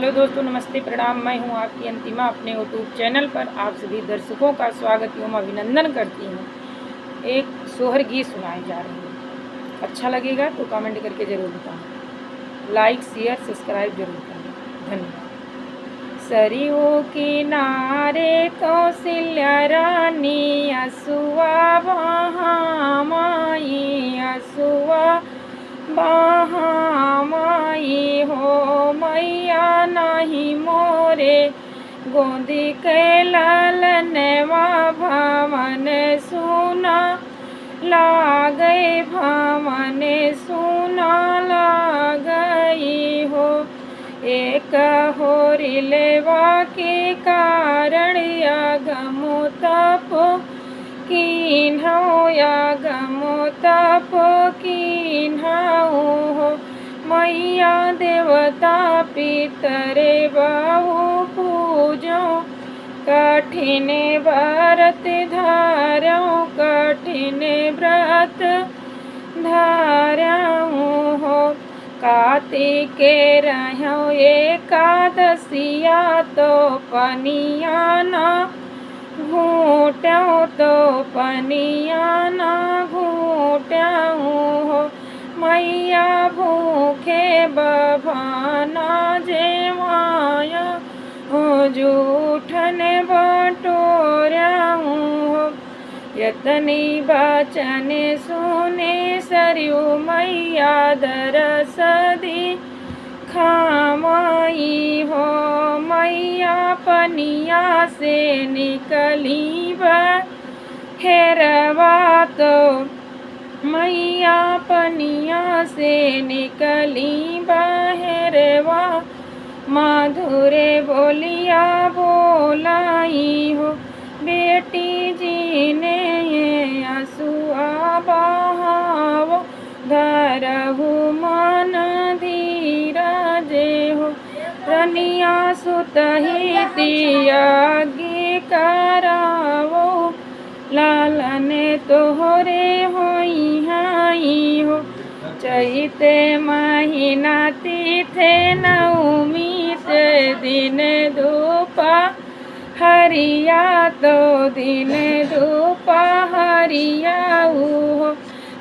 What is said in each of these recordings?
Hello दोस्तों, नमस्ते, प्रणाम। मैं हूं आपकी अंतिमा अपने यूट्यूब चैनल पर आप सभी दर्शकों का स्वागत एवं अभिनंदन करती हूं। एक सोहर गीत सुनाए जा रहे हैं। अच्छा लगेगा तो कमेंट करके ज़रूर बताएं। लाइक, शेयर, सब्सक्राइब जरूर करें। धन्यवाद। सरयू किनारे कौशल्या रानी असुआ बहामाई असुआ बहामाई हो मैया नहीं मोरे गोदी के लालनवा भवन सुना लागई भवन सुना लागई हो। एक होरिलेवा के कारण यागमो तप कीन्हौ यागमो तप कीन्हौ हो। मैया देवता पितरे बाहु पूजो कठिन व्रत धारौ कठिन व्रत धारौ हो। कार्तिके रहौ एकादशिया तो पनिया ना घूटौ तो पनिया ना घूटौ हो। मैया भूखे बभाना जेवाया जूठन बटोरौ हो। यतनी बचन सुने सरयू मैया दरस दी खामाई हो। मैया पनिया से निकली बहेरवा तो मैया पनिया से निकली बहेरवा मधुरे बोलिया बोलाई हो। बेटी जी ने असुआ बहावो धरहु मन धीरज हो। रनिया सुतहि त्यागी करावो लालन तोहरे होई हाई हो। चैते महीना तीथे नवमी से दिन धूपा हरिया तो दिन दोपहरिया हो।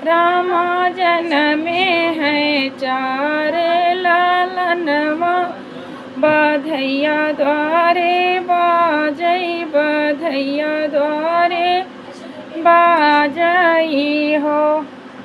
रामा जन्मे है चार लालनवा बधैया द्वारे बाजई बधैया द्वारे बाजई हो।